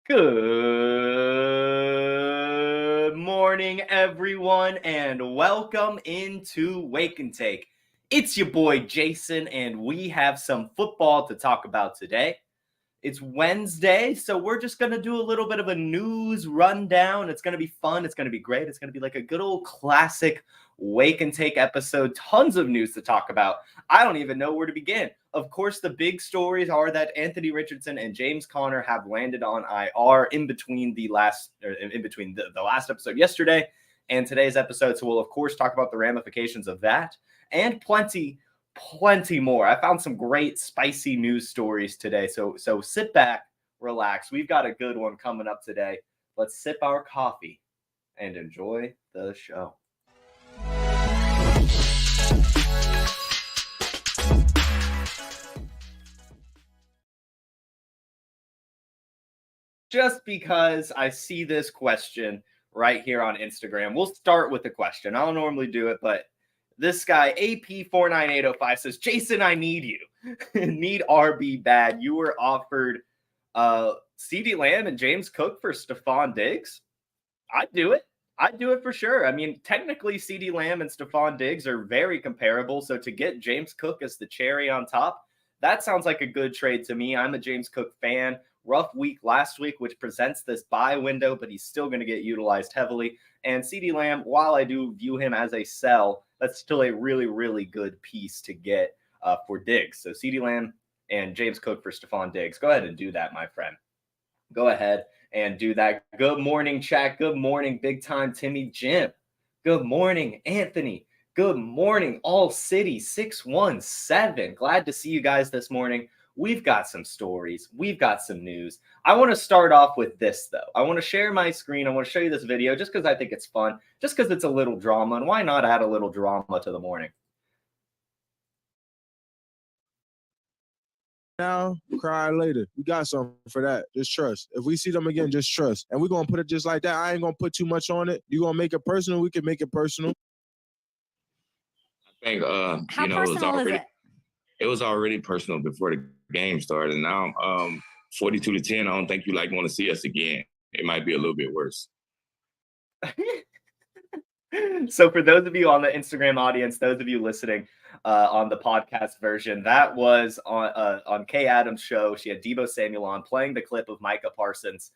Good morning, everyone, and welcome into Wake and Take. It's your boy Jason, and we have some football to talk about today. It's Wednesday, so we're just going to do a little bit of a news rundown. It's going to be fun. It's going to be great. It's going to be like a good old classic Wake and Take episode. Tons of news to talk about. I don't even know where to begin. Of course, the big stories are that Anthony Richardson and James Conner have landed on IR in between the last episode yesterday and today's episode. So we'll, of course, talk about the ramifications of that and plenty more. I found some great spicy news stories today. So sit back, relax. We've got a good one coming up today. Let's sip our coffee and enjoy the show. Just because I see this question right here on Instagram, we'll start with the question. I don't normally do it, but this guy, AP49805, says, Jason, I need you. Need RB bad. You were offered CeeDee Lamb and James Cook for Stefon Diggs. I'd do it. I'd do it for sure. I mean, technically, CeeDee Lamb and Stefon Diggs are very comparable. So to get James Cook as the cherry on top, that sounds like a good trade to me. I'm a James Cook fan. Rough week last week, which presents this buy window, but he's still going to get utilized heavily. And CeeDee Lamb, while I do view him as a sell, that's still a really, really good piece to get for Diggs. So CeeDee Lamb and James Cook for Stefon Diggs. Go ahead and do that, my friend. Go ahead and do that. Good morning, chat. Good morning, big time Timmy Jim. Good morning, Anthony. Good morning, All City 617. Glad to see you guys this morning. We've got some stories. We've got some news. I want to start off with this, though. I want to share my screen. I want to show you this video just because I think it's fun, just because it's a little drama. And why not add a little drama to the morning? Now, cry later. We got something for that. Just trust. If we see them again, just trust. And we're going to put it just like that. I ain't going to put too much on it. You going to make it personal? We can make it personal. I think, it was already personal before the game started. And now, 42-10, I don't think you want to see us again. It might be a little bit worse. So for those of you on the Instagram audience, those of you listening on the podcast version, that was on Kay Adams' show. She had Deebo Samuel on playing the clip of Micah Parsons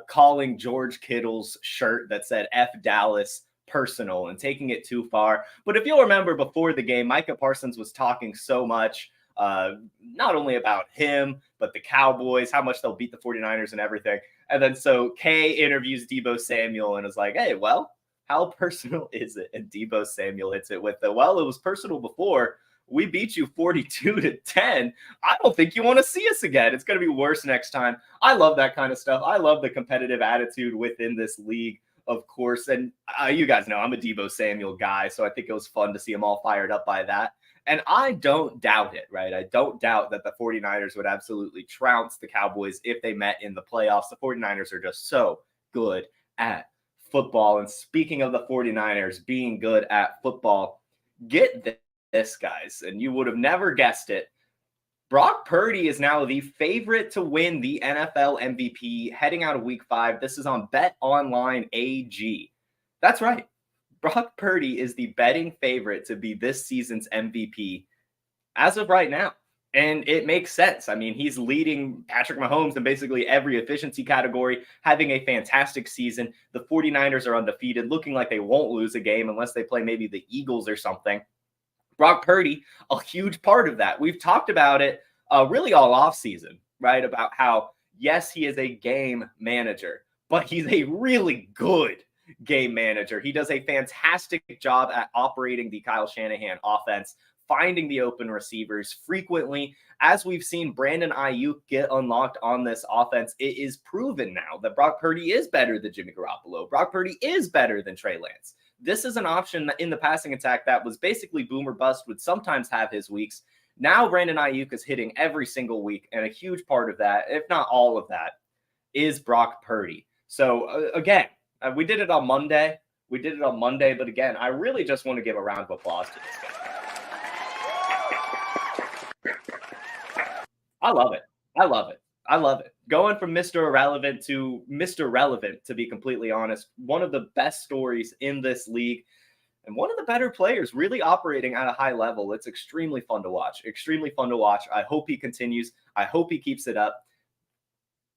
calling George Kittle's shirt that said F Dallas personal and taking it too far. But if you'll remember before the game, Micah Parsons was talking so much, not only about him, but the Cowboys, how much they'll beat the 49ers and everything. And then so Kay interviews Deebo Samuel and is like, hey, well, how personal is it? And Deebo Samuel hits it with the, well, it was personal before. We beat you 42-10. I don't think you want to see us again. It's going to be worse next time. I love that kind of stuff. I love the competitive attitude within this league, of course. And you guys know I'm a Deebo Samuel guy, so I think it was fun to see him all fired up by that. And I don't doubt it, right? I don't doubt that the 49ers would absolutely trounce the Cowboys if they met in the playoffs. The 49ers are just so good at football. And speaking of the 49ers being good at football, get this, guys, and you would have never guessed it. Brock Purdy is now the favorite to win the NFL MVP heading out of week 5. This is on Bet Online AG. That's right. Brock Purdy is the betting favorite to be this season's MVP as of right now. And it makes sense. I mean, he's leading Patrick Mahomes in basically every efficiency category, having a fantastic season. The 49ers are undefeated, looking like they won't lose a game unless they play maybe the Eagles or something. Brock Purdy, a huge part of that. We've talked about it really all offseason, right? About how, yes, he is a game manager, but he's a really good game manager. He does a fantastic job at operating the Kyle Shanahan offense, finding the open receivers frequently. As we've seen Brandon Ayuk get unlocked on this offense, it is proven now that Brock Purdy is better than Jimmy Garoppolo. Brock Purdy is better than Trey Lance. This is an option in the passing attack that was basically boom or bust, would sometimes have his weeks. Now Brandon Ayuk is hitting every single week, and a huge part of that, if not all of that, is Brock Purdy. So again, we did it on Monday. But again, I really just want to give a round of applause to this guy. I love it. going from Mr. Irrelevant to Mr. Relevant, to be completely honest, one of the best stories in this league and one of the better players really operating at a high level. It's extremely fun to watch. Extremely fun to watch. I hope he continues. I hope he keeps it up.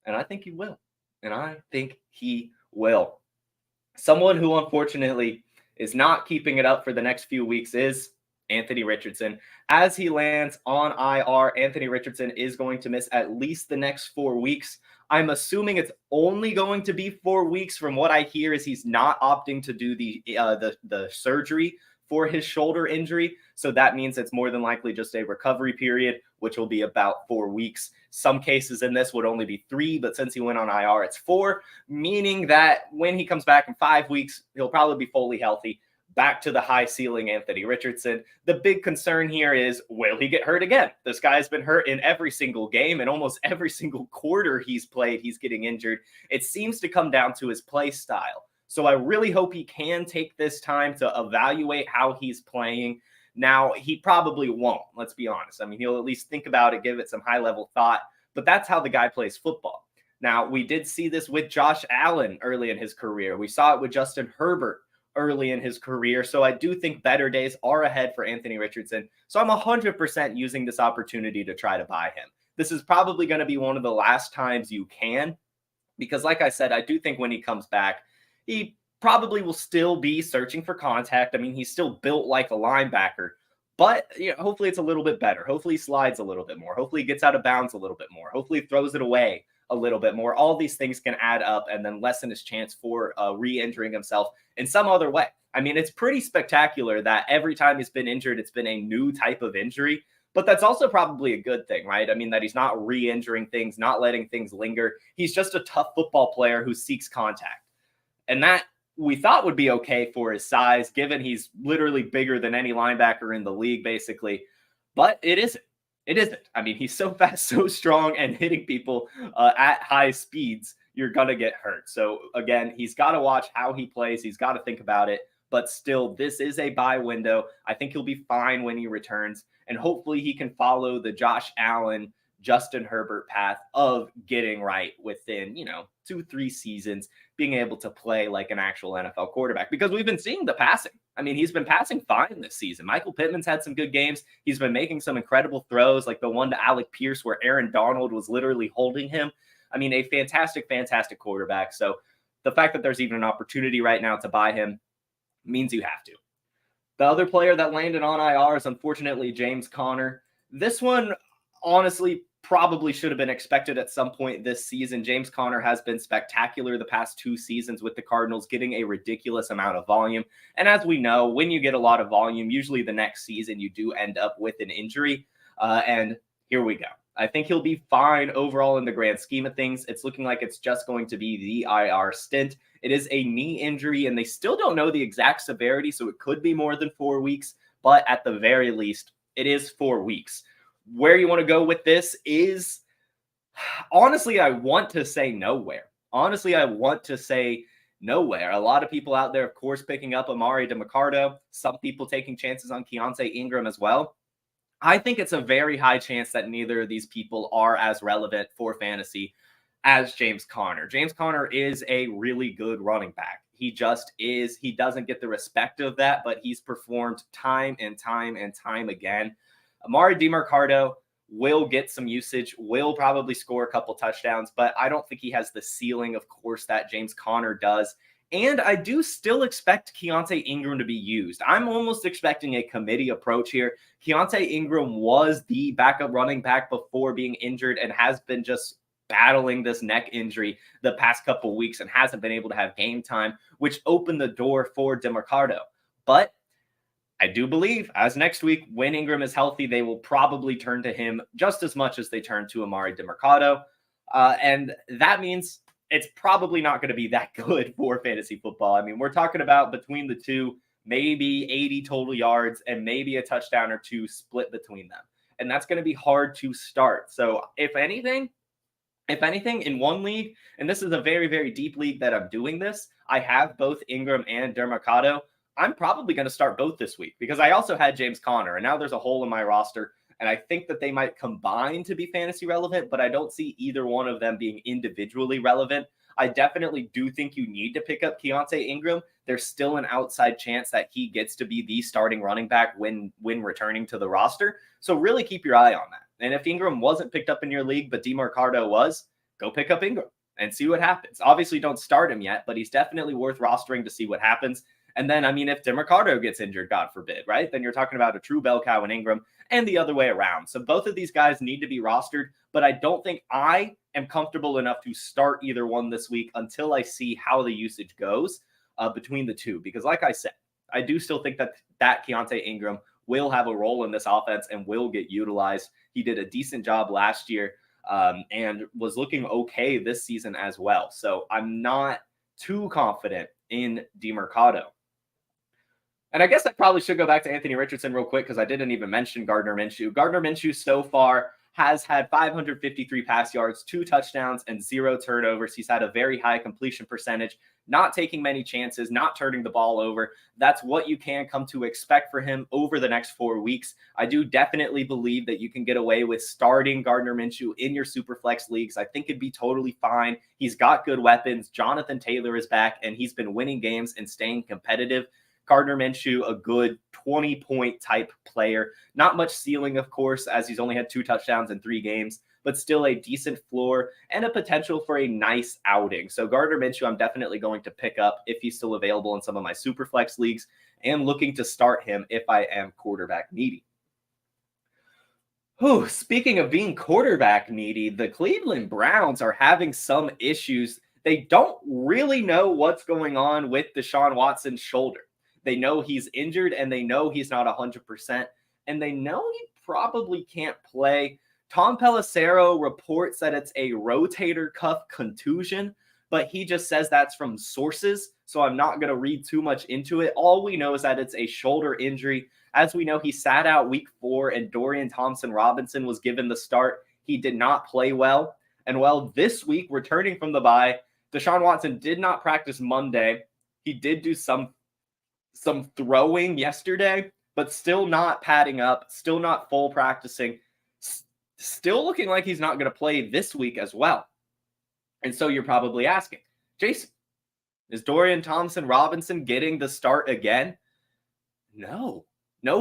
And I think he will. Someone who unfortunately is not keeping it up for the next few weeks is Anthony Richardson. As he lands on IR, Anthony Richardson is going to miss at least the next 4 weeks. I'm assuming it's only going to be 4 weeks. From what I hear is he's not opting to do the surgery for his shoulder injury. So that means it's more than likely just a recovery period, which will be about 4 weeks. Some cases in this would only be 3, but since he went on IR, it's 4, meaning that when he comes back in 5 weeks, he'll probably be fully healthy. Back to the high ceiling Anthony Richardson. The big concern here is, will he get hurt again? This guy's been hurt in every single game, and almost every single quarter he's played, he's getting injured. It seems to come down to his play style. So I really hope he can take this time to evaluate how he's playing. Now, he probably won't, let's be honest. I mean, he'll at least think about it, give it some high-level thought, but that's how the guy plays football. Now, we did see this with Josh Allen early in his career. We saw it with Justin Herbert early in his career. So I do think better days are ahead for Anthony Richardson. So I'm 100% using this opportunity to try to buy him. This is probably going to be one of the last times you can, because like I said, I do think when he comes back, he probably will still be searching for contact. I mean, he's still built like a linebacker, but hopefully it's a little bit better. Hopefully he slides a little bit more. Hopefully he gets out of bounds a little bit more. Hopefully he throws it away a little bit more. All these things can add up and then lessen his chance for re-injuring himself in some other way. I mean, it's pretty spectacular that every time he's been injured, it's been a new type of injury, but that's also probably a good thing, right? I mean, that he's not re-injuring things, not letting things linger. He's just a tough football player who seeks contact. And that we thought would be okay for his size, given he's literally bigger than any linebacker in the league, basically. But it isn't. It isn't. I mean, he's so fast, so strong, and hitting people at high speeds, you're going to get hurt. So, again, he's got to watch how he plays. He's got to think about it. But still, this is a buy window. I think he'll be fine when he returns. And hopefully he can follow the Josh Allen, Justin Herbert path of getting right within, 2-3 seasons, being able to play like an actual NFL quarterback. Because we've been seeing the passing. I mean, he's been passing fine this season. Michael Pittman's had some good games. He's been making some incredible throws, like the one to Alec Pierce where Aaron Donald was literally holding him. I mean, a fantastic, fantastic quarterback. So the fact that there's even an opportunity right now to buy him means you have to. The other player that landed on IR is unfortunately James Conner. This one, honestly, probably should have been expected at some point this season. James Conner has been spectacular the past 2 seasons with the Cardinals, getting a ridiculous amount of volume. And as we know, when you get a lot of volume, usually the next season you do end up with an injury. And here we go. I think he'll be fine overall in the grand scheme of things. It's looking like it's just going to be the IR stint. It is a knee injury, and they still don't know the exact severity, so it could be more than 4 weeks. But at the very least, it is 4 weeks. Where you want to go with this is, honestly, I want to say nowhere. A lot of people out there, of course, picking up Amari DeMarcado. Some people taking chances on Keontae Ingram as well. I think it's a very high chance that neither of these people are as relevant for fantasy as James Conner. James Conner is a really good running back. He just is. He doesn't get the respect of that, but he's performed time and time and time again. Amari DeMarcado will get some usage, will probably score a couple touchdowns, but I don't think he has the ceiling, of course, that James Conner does. And I do still expect Keontae Ingram to be used. I'm almost expecting a committee approach here. Keontae Ingram was the backup running back before being injured and has been just battling this neck injury the past couple weeks and hasn't been able to have game time, which opened the door for DeMarcado. But I do believe as next week, when Ingram is healthy, they will probably turn to him just as much as they turn to Amari DeMarcado. And that means it's probably not going to be that good for fantasy football. I mean, we're talking about between the two, maybe 80 total yards and maybe a touchdown or two split between them. And that's going to be hard to start. So if anything, in one league, and this is a very, very deep league that I'm doing this, I have both Ingram and DeMarcado. I'm probably going to start both this week because I also had James Conner, and now there's a hole in my roster, And I think that they might combine to be fantasy relevant, but I don't see either one of them being individually relevant. I definitely do think you need to pick up Keontae Ingram. There's still an outside chance that he gets to be the starting running back when returning to the roster. So really keep your eye on that. And if Ingram wasn't picked up in your league, but DeMarcado was, go pick up Ingram and see what happens. Obviously, don't start him yet, but he's definitely worth rostering to see what happens. And then, I mean, if DeMarcado gets injured, God forbid, right? Then you're talking about a true bell cow in Ingram and the other way around. So both of these guys need to be rostered, but I don't think I am comfortable enough to start either one this week until I see how the usage goes between the two. Because like I said, I do still think that Keontae Ingram will have a role in this offense and will get utilized. He did a decent job last year and was looking okay this season as well. So I'm not too confident in DeMarcado. And I guess I probably should go back to Anthony Richardson real quick because I didn't even mention Gardner Minshew. Gardner Minshew so far has had 553 pass yards, 2 touchdowns, and 0 turnovers. He's had a very high completion percentage, not taking many chances, not turning the ball over. That's what you can come to expect for him over the next 4 weeks. I do definitely believe that you can get away with starting Gardner Minshew in your superflex leagues. I think it'd be totally fine. He's got good weapons. Jonathan Taylor is back, and he's been winning games and staying competitive. Gardner Minshew, a good 20-point type player. Not much ceiling, of course, as he's only had 2 touchdowns in 3 games, but still a decent floor and a potential for a nice outing. So Gardner Minshew, I'm definitely going to pick up if he's still available in some of my superflex leagues and looking to start him if I am quarterback needy. Speaking of being quarterback needy, the Cleveland Browns are having some issues. They don't really know what's going on with Deshaun Watson's shoulder. They know he's injured, and they know he's not 100%, and they know he probably can't play. Tom Pelissero reports that it's a rotator cuff contusion, but he just says that's from sources, so I'm not going to read too much into it. All we know is that it's a shoulder injury. As we know, he sat out week 4, and Dorian Thompson-Robinson was given the start. He did not play well. And well, this week, returning from the bye, Deshaun Watson did not practice Monday. He did do some throwing yesterday, but still not padding up, still not full practicing, still looking like he's not going to play this week as well. And so you're probably asking, Jason, is Dorian Thompson-Robinson getting the start again? No,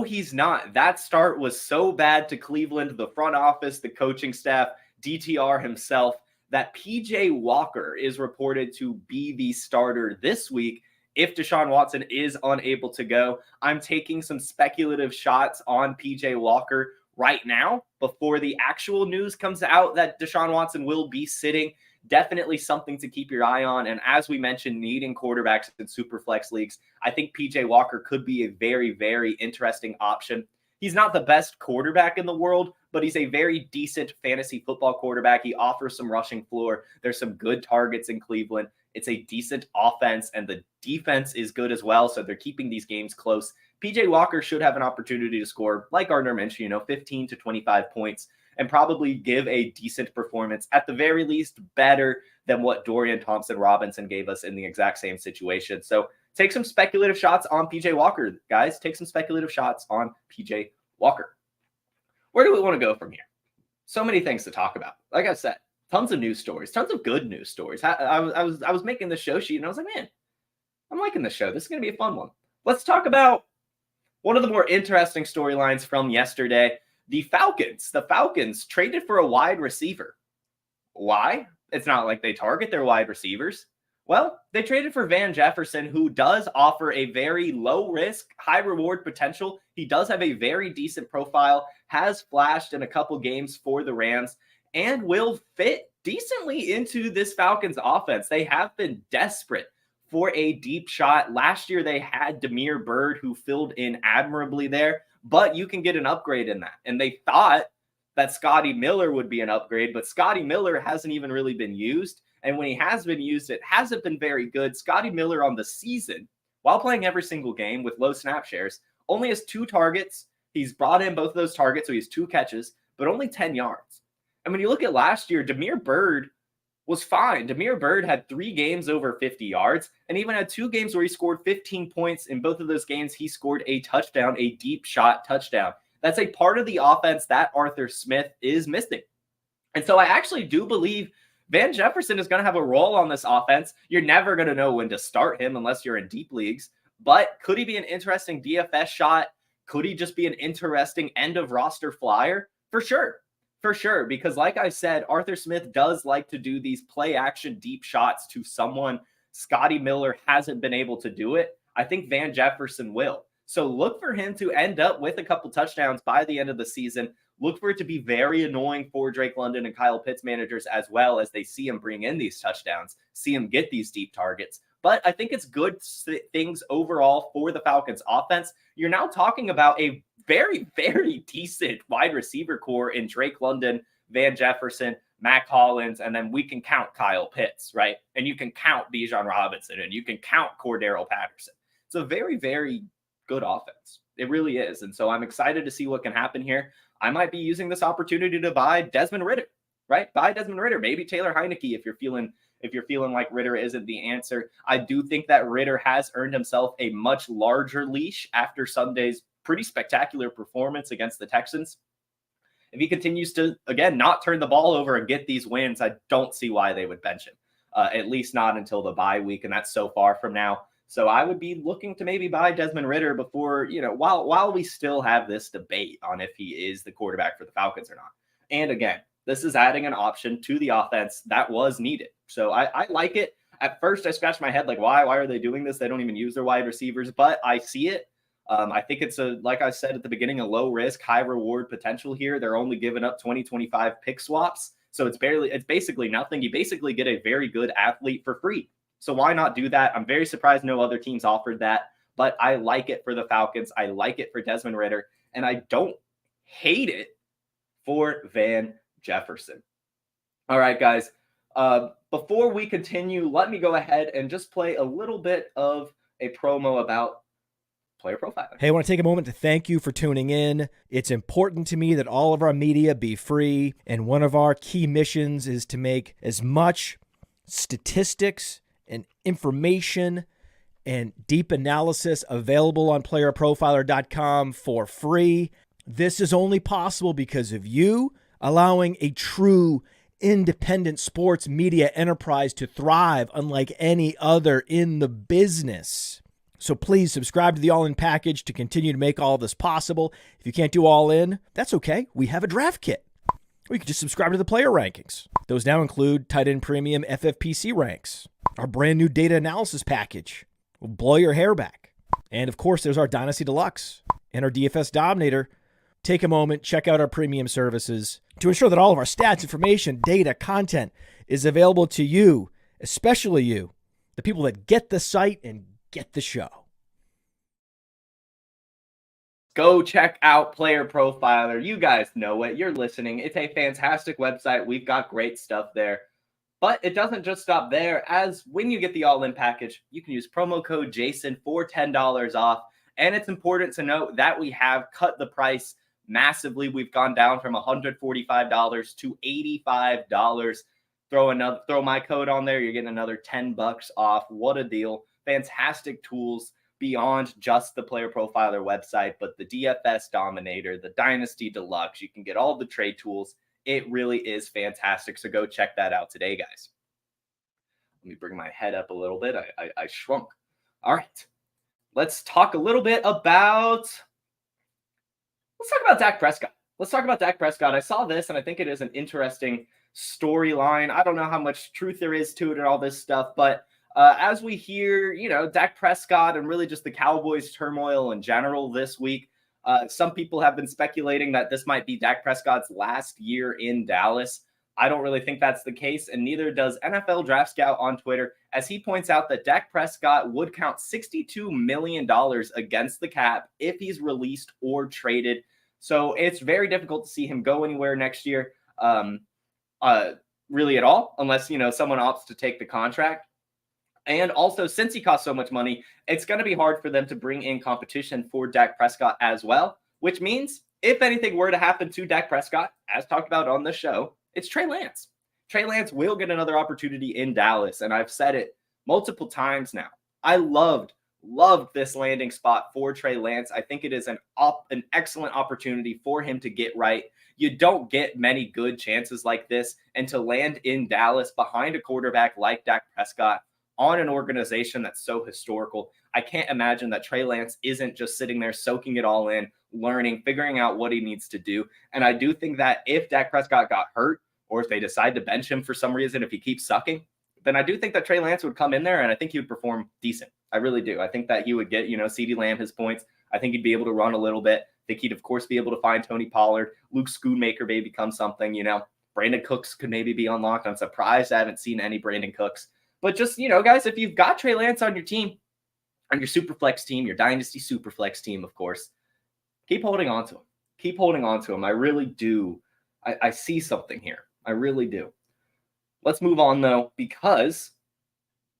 he's not. That start was so bad to Cleveland, the front office, the coaching staff, DTR himself, that PJ Walker is reported to be the starter this week. If Deshaun Watson is unable to go, I'm taking some speculative shots on PJ Walker right now before the actual news comes out that Deshaun Watson will be sitting. Definitely something to keep your eye on. And as we mentioned, needing quarterbacks in superflex leagues, I think PJ Walker could be a very, very interesting option. He's not the best quarterback in the world, but he's a very decent fantasy football quarterback. He offers some rushing floor. There's some good targets in Cleveland. It's a decent offense, and the defense is good as well, so they're keeping these games close. PJ Walker should have an opportunity to score, like Gardner Minshew, 15 to 25 points, and probably give a decent performance, at the very least better than what Dorian Thompson-Robinson gave us in the exact same situation. So take some speculative shots on PJ Walker, guys. Take some speculative shots on PJ Walker. Where do we want to go from here? So many things to talk about. Like I said, tons of news stories, tons of good news stories. I was making the show sheet, and I was like, man, I'm liking the show. This is going to be a fun one. Let's talk about one of the more interesting storylines from yesterday. The Falcons traded for a wide receiver. Why? It's not like they target their wide receivers. Well, they traded for Van Jefferson, who does offer a very low risk, high reward potential. He does have a very decent profile, has flashed in a couple games for the Rams, and will fit decently into this Falcons offense. They have been desperate for a deep shot. Last year, they had Damiere Byrd, who filled in admirably there, but you can get an upgrade in that. And they thought that Scotty Miller would be an upgrade, but Scotty Miller hasn't even really been used. And when he has been used, it hasn't been very good. Scotty Miller on the season, while playing every single game with low snap shares, only has 2 targets. He's brought in both of those targets, so he has 2 catches, but only 10 yards. And when you look at last year, Damiere Byrd was fine. Damiere Byrd had 3 games over 50 yards and even had 2 games where he scored 15 points. In both of those games, he scored a touchdown, a deep shot touchdown. That's a part of the offense that Arthur Smith is missing. And so I actually do believe Van Jefferson is going to have a role on this offense. You're never going to know when to start him unless you're in deep leagues. But could he be an interesting DFS shot? Could he just be an interesting end of roster flyer? For sure. For sure. Because like I said, Arthur Smith does like to do these play action deep shots to someone. Scotty Miller hasn't been able to do it. I think Van Jefferson will. So look for him to end up with a couple touchdowns by the end of the season. Look for it to be very annoying for Drake London and Kyle Pitts managers as well, as they see him bring in these touchdowns, see him get these deep targets. But I think it's good things overall for the Falcons offense. You're now talking about a very, very decent wide receiver core in Drake London, Van Jefferson, Mac Hollins, and then we can count Kyle Pitts, right? And you can count Bijan Robinson, and you can count Cordero Patterson. It's a very, very good offense. It really is. And so I'm excited to see what can happen here. I might be using this opportunity to buy Desmond Ridder, right? Buy Desmond Ridder, maybe Taylor Heineke if you're feeling like Ridder isn't the answer. I do think that Ridder has earned himself a much larger leash after Sunday's pretty spectacular performance against the Texans. If he continues to, again, not turn the ball over and get these wins, I don't see why they would bench him, at least not until the bye week, and that's so far from now. So I would be looking to maybe buy Desmond Ridder before, while we still have this debate on if he is the quarterback for the Falcons or not. And again, this is adding an option to the offense that was needed. So I like it. At first, I scratched my head like, why are they doing this? They don't even use their wide receivers, but I see it. I think it's like I said at the beginning, a low risk, high reward potential here. They're only giving up 2025 pick swaps. So it's basically nothing. You basically get a very good athlete for free. So why not do that? I'm very surprised no other teams offered that, but I like it for the Falcons. I like it for Desmond Ridder, and I don't hate it for Van Jefferson. All right, guys. Before we continue, let me go ahead and just play a little bit of a promo about Player Profiler. Hey, I want to take a moment to thank you for tuning in. It's important to me that all of our media be free, and one of our key missions is to make as much statistics and information and deep analysis available on PlayerProfiler.com for free. This is only possible because of you allowing a true independent sports media enterprise to thrive unlike any other in the business. So please subscribe to the All In package to continue to make all this possible. If you can't do All In, that's okay. We have a draft kit. Or you can just subscribe to the player rankings. Those now include tight end premium FFPC ranks. Our brand new data analysis package will blow your hair back. And of course, there's our Dynasty Deluxe and our DFS Dominator. Take a moment, check out our premium services to ensure that all of our stats, information, data, content is available to you, especially you, the people that get the site and get the show. Go check out Player Profiler. You guys know it. You're listening. It's a fantastic website. We've got great stuff there. But it doesn't just stop there, as when you get the all-in package, you can use promo code Jason for $10 off. And it's important to note that we have cut the price massively. We've gone down from $145 to $85. Throw my code on there. You're getting another $10 off. What a deal. Fantastic tools beyond just the Player Profiler website, but the DFS Dominator, the Dynasty Deluxe. You can get all the trade tools. It really is fantastic. So go check that out today, guys. Let me bring my head up a little bit. I shrunk. All right. Let's talk a little bit about Dak Prescott. Let's talk about Dak Prescott. I saw this, and I think it is an interesting storyline. I don't know how much truth there is to it and all this stuff, but as we hear, Dak Prescott and really just the Cowboys turmoil in general this week, some people have been speculating that this might be Dak Prescott's last year in Dallas. I don't really think that's the case, and neither does NFL Draft Scout on Twitter, as he points out that Dak Prescott would count $62 million against the cap if he's released or traded. So it's very difficult to see him go anywhere next year, really at all, unless, someone opts to take the contract. And also, since he costs so much money, it's going to be hard for them to bring in competition for Dak Prescott as well, which means if anything were to happen to Dak Prescott, as talked about on the show, it's Trey Lance. Trey Lance will get another opportunity in Dallas, and I've said it multiple times now. I loved Loved this landing spot for Trey Lance. I think it is an excellent opportunity for him to get right. You don't get many good chances like this, and to land in Dallas behind a quarterback like Dak Prescott on an organization that's so historical, I can't imagine that Trey Lance isn't just sitting there soaking it all in, learning, figuring out what he needs to do. And I do think that if Dak Prescott got hurt, or if they decide to bench him for some reason, if he keeps sucking, then I do think that Trey Lance would come in there, and I think he would perform decent. I really do. I think that he would get, CeeDee Lamb his points. I think he'd be able to run a little bit. I think he'd, of course, be able to find Tony Pollard. Luke Schoonmaker may become something, Brandon Cooks could maybe be unlocked. I'm surprised I haven't seen any Brandon Cooks. But just, guys, if you've got Trey Lance on your team, on your superflex team, your Dynasty superflex team, of course, keep holding on to him. Keep holding on to him. I really do. I see something here. I really do. Let's move on, though, because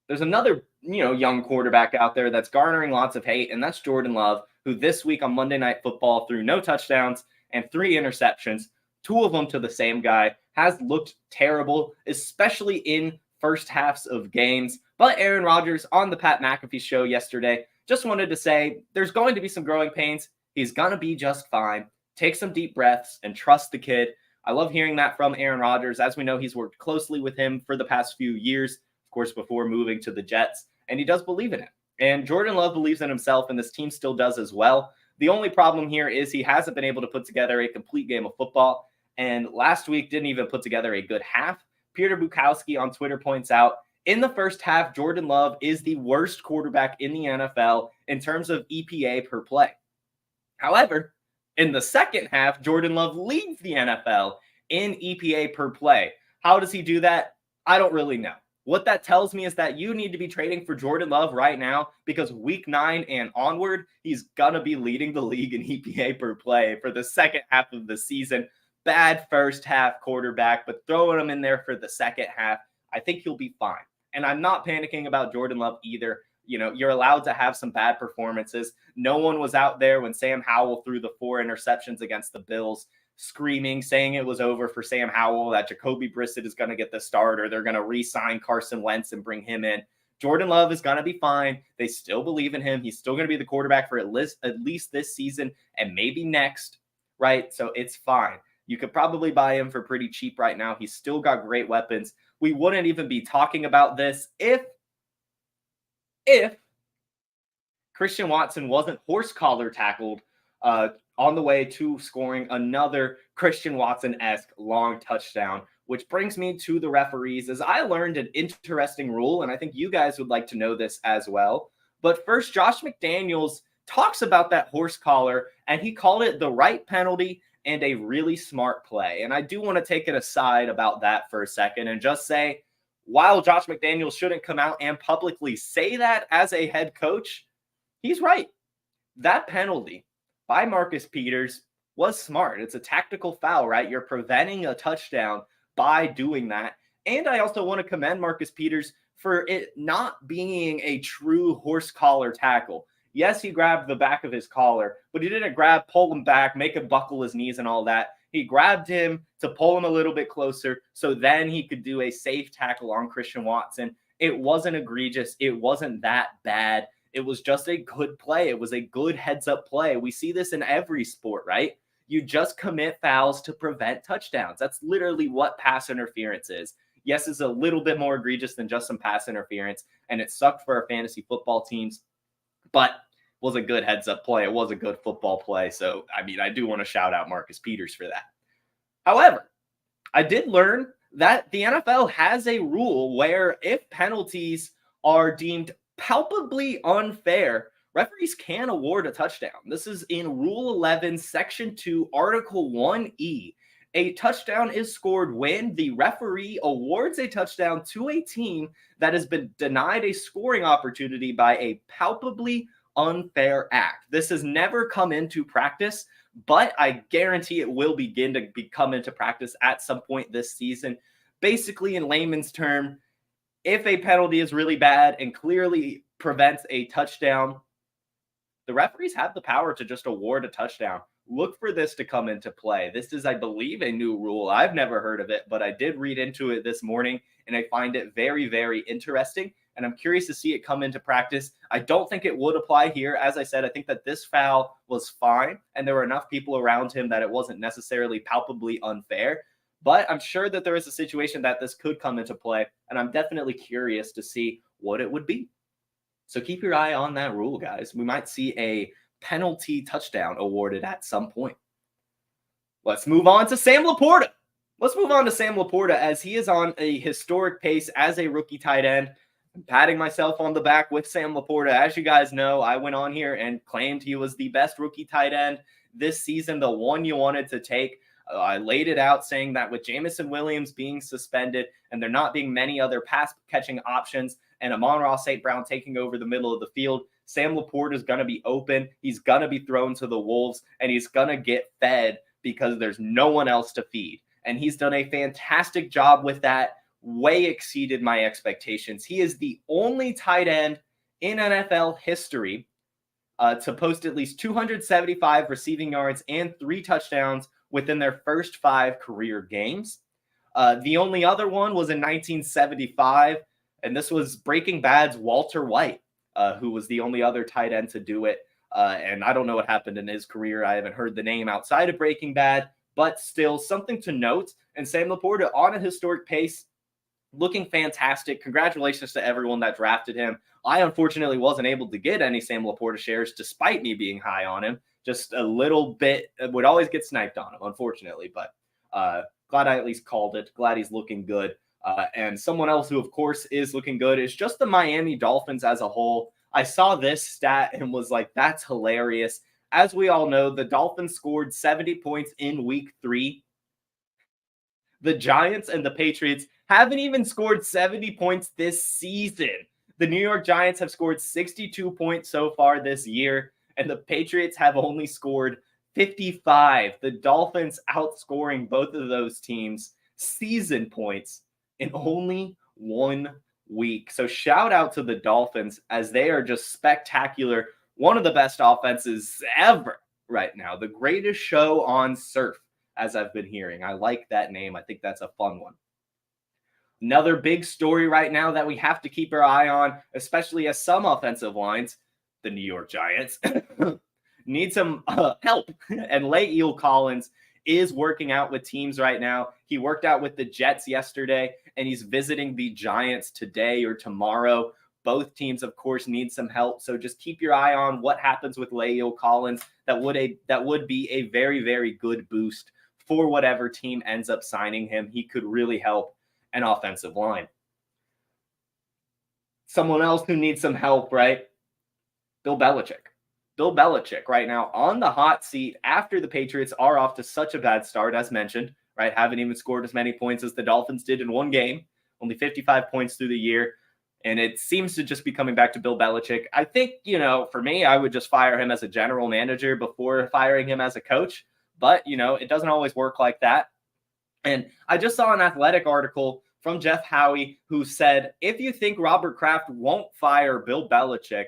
there's another, young quarterback out there that's garnering lots of hate, and that's Jordan Love, who this week on Monday Night Football threw no touchdowns and 3 interceptions, 2 of them to the same guy, has looked terrible, especially in first halves of games. But Aaron Rodgers on the Pat McAfee show yesterday just wanted to say there's going to be some growing pains. He's going to be just fine. Take some deep breaths and trust the kid. I love hearing that from Aaron Rodgers. As we know, he's worked closely with him for the past few years, of course, before moving to the Jets, and he does believe in him. And Jordan Love believes in himself, and this team still does as well. The only problem here is he hasn't been able to put together a complete game of football, and last week didn't even put together a good half. Peter Bukowski on Twitter points out, in the first half, Jordan Love is the worst quarterback in the NFL in terms of EPA per play. However, in the second half, Jordan Love leads the NFL in EPA per play. How does he do that? I don't really know. What that tells me is that you need to be trading for Jordan Love right now, because week 9 and onward, he's going to be leading the league in EPA per play for the second half of the season. Bad first half quarterback, but throwing him in there for the second half, I think he'll be fine. And I'm not panicking about Jordan Love either. You're allowed to have some bad performances. No one was out there when Sam Howell threw the 4 interceptions against the Bills, screaming, saying it was over for Sam Howell, that Jacoby Brissett is going to get the start, or they're going to re-sign Carson Wentz and bring him in. Jordan Love is going to be fine. They still believe in him. He's still going to be the quarterback for at least this season and maybe next, right? So it's fine. You could probably buy him for pretty cheap right now. He's still got great weapons. We wouldn't even be talking about this if Christian Watson wasn't horse collar tackled on the way to scoring another Christian Watson-esque long touchdown, which brings me to the referees, as I learned an interesting rule, and I think you guys would like to know this as well. But first, Josh McDaniels talks about that horse collar, and he called it the right penalty and a really smart play. And I do want to take it aside about that for a second and just say, while Josh McDaniels shouldn't come out and publicly say that as a head coach, he's right. That penalty by Marcus Peters was smart. It's a tactical foul, right? You're preventing a touchdown by doing that. And I also want to commend Marcus Peters for it not being a true horse collar tackle. Yes, he grabbed the back of his collar, but he didn't pull him back, make him buckle his knees and all that. He grabbed him to pull him a little bit closer so then he could do a safe tackle on Christian Watson. It wasn't egregious. It wasn't that bad. It was just a good play. It was a good heads-up play. We see this in every sport, right? You just commit fouls to prevent touchdowns. That's literally what pass interference is. Yes, it's a little bit more egregious than just some pass interference, and it sucked for our fantasy football teams, but it was a good heads-up play. It was a good football play. So, I do want to shout out Marcus Peters for that. However, I did learn that the NFL has a rule where if penalties are deemed palpably unfair, referees can award a touchdown. This is in Rule 11, Section 2, Article 1E. A touchdown is scored when the referee awards a touchdown to a team that has been denied a scoring opportunity by a palpably unfair act. This has never come into practice, but I guarantee it will begin to come into practice at some point this season. Basically, in layman's term, if a penalty is really bad and clearly prevents a touchdown, the referees have the power to just award a touchdown. Look for this to come into play. This is, I believe, a new rule. I've never heard of it, but I did read into it this morning, and I find it very, very interesting. and I'm curious to see it come into practice. I don't think it would apply here. As I said, I think that this foul was fine, and there were enough people around him that it wasn't necessarily palpably unfair. But I'm sure that there is a situation that this could come into play, and I'm definitely curious to see what it would be. So keep your eye on that rule, guys. We might see a penalty touchdown awarded at some point. Let's move on to Sam LaPorta. As he is on a historic pace as a rookie tight end. I'm patting myself on the back with Sam LaPorta. As you guys know, I went on here and claimed he was the best rookie tight end this season, the one you wanted to take. I laid it out saying that with Jameson Williams being suspended and there not being many other pass-catching options and Amon-Ra St. Brown taking over the middle of the field, Sam LaPorta is going to be open. He's going to be thrown to the wolves, and he's going to get fed because there's no one else to feed. And he's done a fantastic job with that, way exceeded my expectations. He is the only tight end in NFL history to post at least 275 receiving yards and 3 touchdowns within their first 5 career games. The only other one was in 1975, and this was Breaking Bad's Walter White, who was the only other tight end to do it. And I don't know what happened in his career. I haven't heard the name outside of Breaking Bad, but still something to note. And Sam LaPorta on a historic pace, looking fantastic. Congratulations to everyone that drafted him. I unfortunately wasn't able to get any Sam LaPorta shares despite me being high on him. Just a little bit, would always get sniped on him, unfortunately. But glad I at least called it. Glad he's looking good. And someone else who, of course, is looking good is just the Miami Dolphins as a whole. I saw this stat and was like, that's hilarious. As we all know, the Dolphins scored 70 points in week 3. The Giants and the Patriots haven't even scored 70 points this season. The New York Giants have scored 62 points so far this year, and the Patriots have only scored 55. The Dolphins outscoring both of those teams' season points in only 1 week. So shout out to the Dolphins as they are just spectacular. One of the best offenses ever right now. The greatest show on surf, as I've been hearing. I like that name. I think that's a fun one. Another big story right now that we have to keep our eye on, especially as some offensive lines, the New York Giants, need some help. And La'el Collins is working out with teams right now. He worked out with the Jets yesterday, and he's visiting the Giants today or tomorrow. Both teams, of course, need some help. So just keep your eye on what happens with La'el Collins. That would be a very, very good boost for whatever team ends up signing him. He could really help an offensive line. Someone else who needs some help, right? Bill Belichick. Bill Belichick right now on the hot seat after the Patriots are off to such a bad start, as mentioned, right? Haven't even scored as many points as the Dolphins did in one game, only 55 points through the year. And it seems to just be coming back to Bill Belichick. I think, for me, I would just fire him as a general manager before firing him as a coach. But, it doesn't always work like that. And I just saw an Athletic article from Jeff Howie who said, if you think Robert Kraft won't fire Bill Belichick,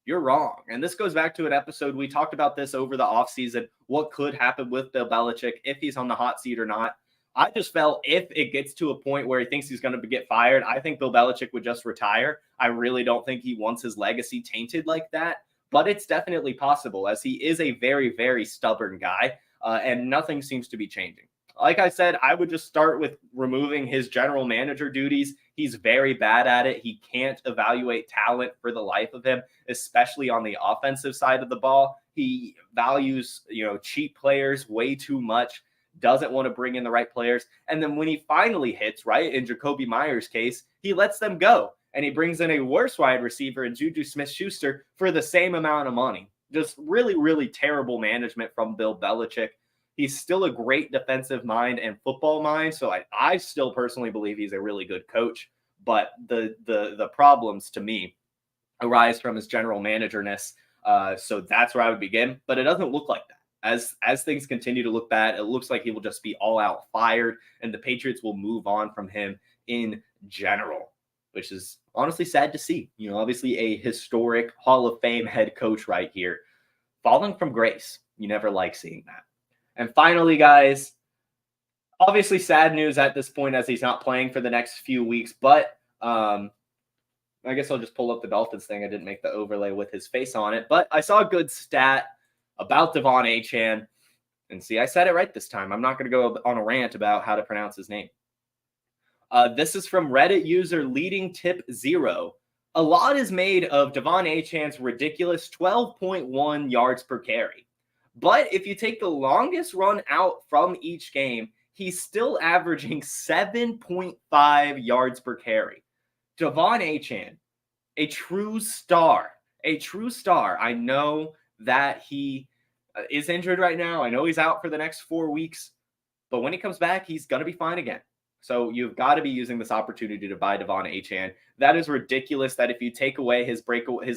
you're wrong. And this goes back to an episode. We talked about this over the offseason, what could happen with Bill Belichick, if he's on the hot seat or not. I just felt if it gets to a point where he thinks he's going to get fired, I think Bill Belichick would just retire. I really don't think he wants his legacy tainted like that, but it's definitely possible as he is a very, very stubborn guy, and nothing seems to be changing. Like I said, I would just start with removing his general manager duties. He's very bad at it. He can't evaluate talent for the life of him, especially on the offensive side of the ball. He values, cheap players way too much, doesn't want to bring in the right players. And then when he finally hits, right, in Jacoby Myers' case, he lets them go. And he brings in a worse wide receiver in Juju Smith-Schuster for the same amount of money. Just really, really terrible management from Bill Belichick. He's still a great defensive mind and football mind, so I still personally believe he's a really good coach. But the problems to me arise from his general managerness. So that's where I would begin. But it doesn't look like that. As things continue to look bad, it looks like he will just be all out fired, and the Patriots will move on from him in general, which is honestly sad to see. Obviously a historic Hall of Fame head coach right here, falling from grace. You never like seeing that. And finally, guys, obviously sad news at this point as he's not playing for the next few weeks, but I guess I'll just pull up the Dolphins thing. I didn't make the overlay with his face on it, but I saw a good stat about Devon Achane. And see, I said it right this time. I'm not going to go on a rant about how to pronounce his name. This is from Reddit user Leading Tip 0. A lot is made of Devon Achane's ridiculous 12.1 yards per carry. But if you take the longest run out from each game, he's still averaging 7.5 yards per carry. Devon Achane, a true star. I know that he is injured right now. I know he's out for the next 4 weeks. But when he comes back, he's going to be fine again. So you've got to be using this opportunity to buy Devon Achane. That is ridiculous that if you take away his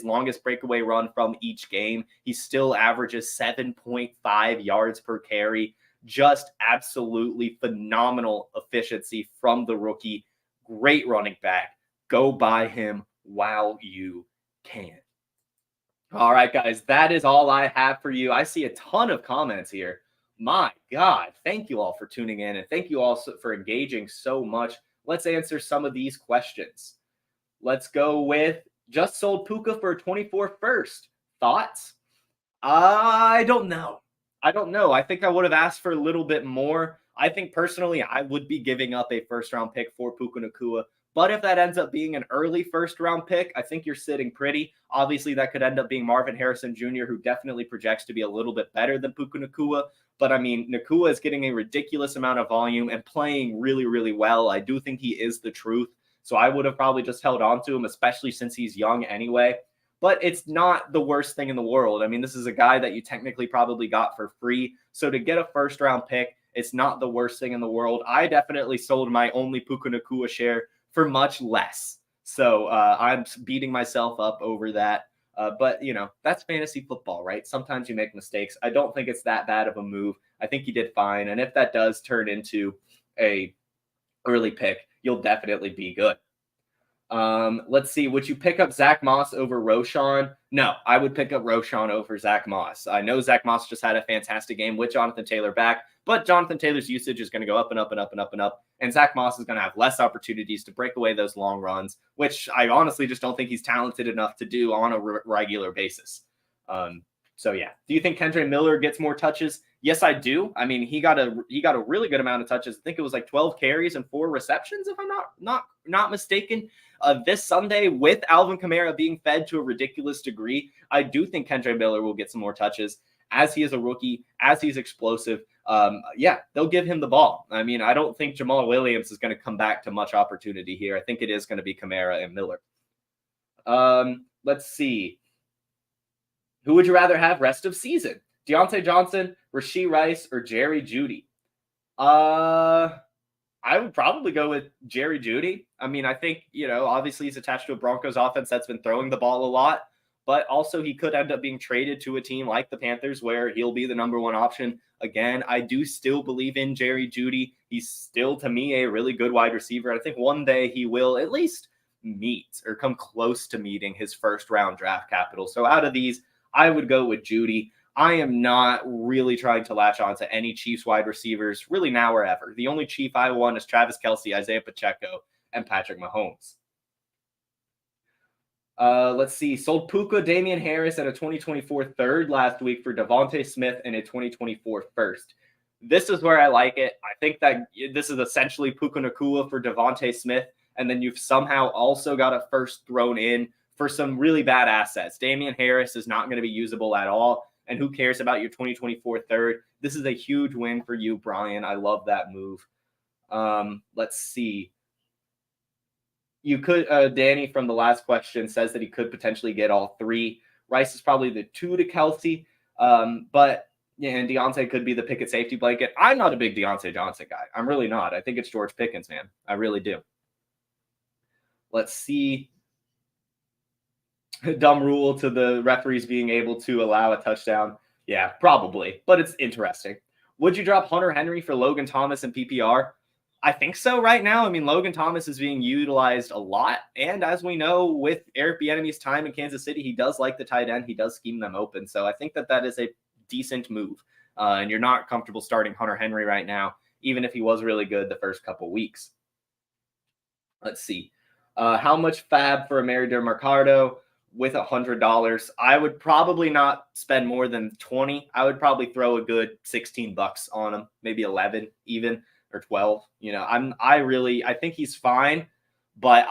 longest breakaway run from each game, he still averages 7.5 yards per carry. Just absolutely phenomenal efficiency from the rookie. Great running back. Go buy him while you can. All right, guys, that is all I have for you. I see a ton of comments here. My God, thank you all for tuning in, and thank you all for engaging so much. Let's answer some of these questions. Let's go with just sold Puka for a 24 first. Thoughts? I don't know. I think I would have asked for a little bit more. I think personally I would be giving up a first-round pick for Puka Nacua. But if that ends up being an early first-round pick, I think you're sitting pretty. Obviously, that could end up being Marvin Harrison Jr., who definitely projects to be a little bit better than Puka Nacua. But, I mean, Nacua is getting a ridiculous amount of volume and playing really, really well. I do think he is the truth. So I would have probably just held on to him, especially since he's young anyway. But it's not the worst thing in the world. I mean, this is a guy that you technically probably got for free. So to get a first-round pick, it's not the worst thing in the world. I definitely sold my only Puka Nacua share for much less. So I'm beating myself up over that. But, you know, that's fantasy football, right? Sometimes you make mistakes. I don't think it's that bad of a move. I think you did fine. And if that does turn into a early pick, you'll definitely be good. Let's see. Would you pick up Zach Moss over Roschon? No, I would pick up Roschon over Zach Moss. I know Zach Moss just had a fantastic game with Jonathan Taylor back, but Jonathan Taylor's usage is going to go up and up and up and up and up. And Zach Moss is going to have less opportunities to break away those long runs, which I honestly just don't think he's talented enough to do on a regular basis. So yeah. Do you think Kendre Miller gets more touches? Yes, I do. I mean, he got a really good amount of touches. I think it was like 12 carries and 4 receptions, if I'm not mistaken. This Sunday, with Alvin Kamara being fed to a ridiculous degree, I do think Kendre Miller will get some more touches as he is a rookie, as he's explosive. Yeah, they'll give him the ball. I mean, I don't think Jamal Williams is going to come back to much opportunity here. I think it is going to be Kamara and Miller. Let's see. Who would you rather have rest of season? Deontay Johnson, Rashee Rice, or Jerry Jeudy? I would probably go with Jerry Jeudy. I mean, I think, you know, obviously he's attached to a Broncos offense that's been throwing the ball a lot, but also he could end up being traded to a team like the Panthers where he'll be the number one option. Again, I do still believe in Jerry Jeudy. He's still, to me, a really good wide receiver. I think one day he will at least meet or come close to meeting his first round draft capital. So out of these, I would go with Jeudy. I am not really trying to latch on to any Chiefs wide receivers, really now or ever. The only Chief I want is Travis Kelce, Isaiah Pacheco, and Patrick Mahomes. Let's see. Sold Puka, Damian Harris at a 2024 third last week for Devontae Smith and a 2024 first. This is where I like it. I think that this is essentially Puka Nacua for Devontae Smith, and then you've somehow also got a first thrown in for some really bad assets. Damian Harris is not going to be usable at all. And who cares about your 2024 third? This is a huge win for you, Brian. I love that move. Let's see. You could, Danny from the last question says that he could potentially get all 3. Rice is probably the 2 to Kelce. But yeah, and Deontay could be the pick at safety blanket. I'm not a big Deontay Johnson guy. I'm really not. I think it's George Pickens, man. I really do. Let's see. Dumb rule to the referees being able to allow a touchdown. Yeah, probably, but it's interesting. Would you drop Hunter Henry for Logan Thomas in PPR? I think so right now. I mean, Logan Thomas is being utilized a lot. And as we know, with Eric Bieniemy's time in Kansas City, he does like the tight end. He does scheme them open. So I think that that is a decent move. And you're not comfortable starting Hunter Henry right now, even if he was really good the first couple weeks. Let's see. How much fab for Amari DeMarcado with $100? I would probably not spend more than 20. I would probably throw a good $16 on him, maybe 11 even, or 12. I think he's fine, but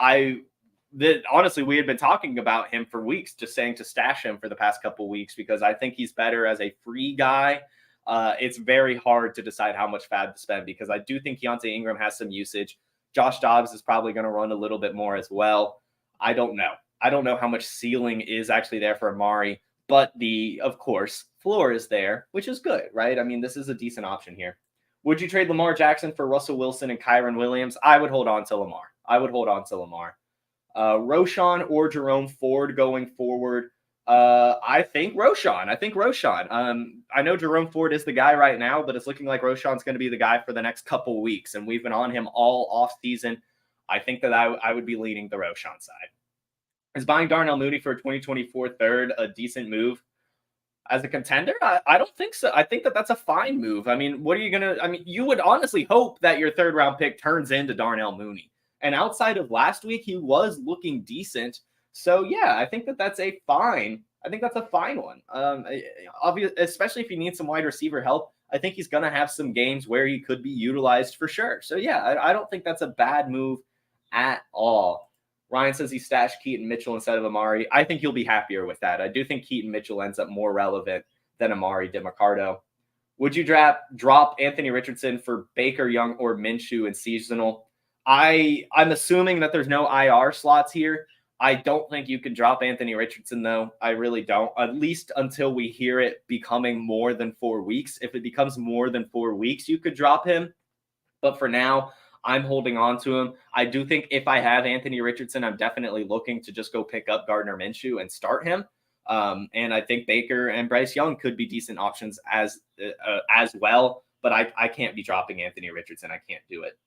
honestly, we had been talking about him for weeks, just saying to stash him for the past couple weeks because I think he's better as a free guy. It's very hard to decide how much fab to spend because I do think Keontae Ingram has some usage. Josh Dobbs is probably going to run a little bit more as well. I don't know. I don't know how much ceiling is actually there for Amari, but of course, floor is there, which is good, right? I mean, this is a decent option here. Would you trade Lamar Jackson for Russell Wilson and Kyron Williams? I would hold on to Lamar. Roschon or Jerome Ford going forward? I think Roschon. I know Jerome Ford is the guy right now, but it's looking like Roschon's going to be the guy for the next couple weeks, and we've been on him all off season. I think that I would be leaning the Roschon side. Is buying Darnell Mooney for a 2024 third a decent move as a contender? I don't think so. I think that that's a fine move. I mean, you would honestly hope that your third round pick turns into Darnell Mooney. And outside of last week, he was looking decent. So yeah, I think that that's a fine. I think that's a fine one. Especially if you need some wide receiver help. I think he's going to have some games where he could be utilized for sure. So yeah, I don't think that's a bad move at all. Ryan says he stashed Keaton Mitchell instead of Amari. I think he'll be happier with that. I do think Keaton Mitchell ends up more relevant than Amari DeMarcado. Would you drop Anthony Richardson for Baker, Young, or Minshew in seasonal? I'm assuming that there's no IR slots here. I don't think you can drop Anthony Richardson, though. I really don't, at least until we hear it becoming more than 4 weeks. If it becomes more than 4 weeks, you could drop him. But for now, I'm holding on to him. I do think if I have Anthony Richardson, I'm definitely looking to just go pick up Gardner Minshew and start him. And I think Baker and Bryce Young could be decent options as well. But I can't be dropping Anthony Richardson. I can't do it.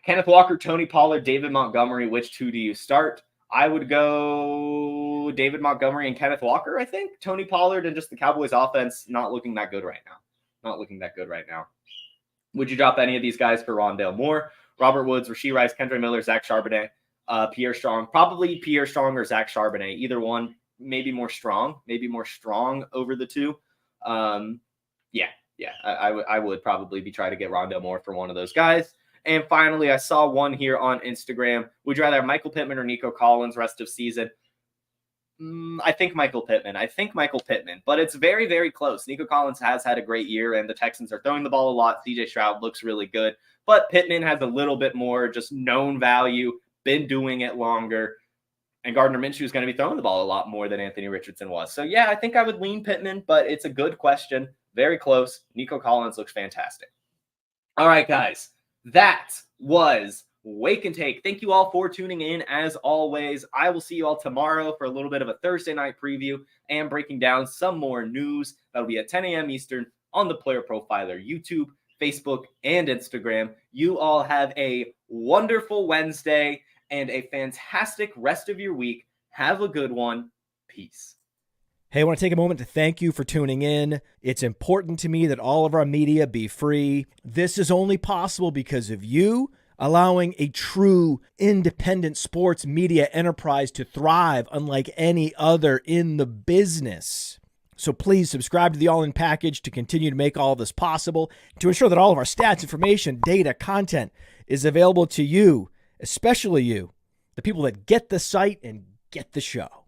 Kenneth Walker, Tony Pollard, David Montgomery. Which two do you start? I would go David Montgomery and Kenneth Walker, I think. Tony Pollard and just the Cowboys offense not looking that good right now. Would you drop any of these guys for Rondale Moore, Robert Woods, Rashee Rice, Kendra Miller, Zach Charbonnet, Pierre Strong? Probably Pierre Strong or Zach Charbonnet. Either one, maybe more strong over the two. I would probably be trying to get Rondale Moore for one of those guys. And finally, I saw one here on Instagram. Would you rather have Michael Pittman or Nico Collins rest of season? I think Michael Pittman, but it's very, very close. Nico Collins has had a great year, and the Texans are throwing the ball a lot. CJ Stroud looks really good, but Pittman has a little bit more just known value, been doing it longer, and Gardner Minshew is going to be throwing the ball a lot more than Anthony Richardson was. So, yeah, I think I would lean Pittman, but it's a good question. Very close. Nico Collins looks fantastic. All right, guys, that was Wake and Take. Thank you all for tuning in. As always, I will see you all tomorrow for a little bit of a Thursday night preview and breaking down some more news. That'll be at 10 a.m. Eastern on the Player Profiler YouTube, Facebook, and Instagram. You all have a wonderful Wednesday and a fantastic rest of your week. Have a good one. Peace. Hey, I want to take a moment to thank you for tuning in. It's important to me that all of our media be free. This is only possible because of you, allowing a true independent sports media enterprise to thrive unlike any other in the business. So please subscribe to the All In Package to continue to make all of this possible, to ensure that all of our stats, information, data, content is available to you, especially you, the people that get the site and get the show.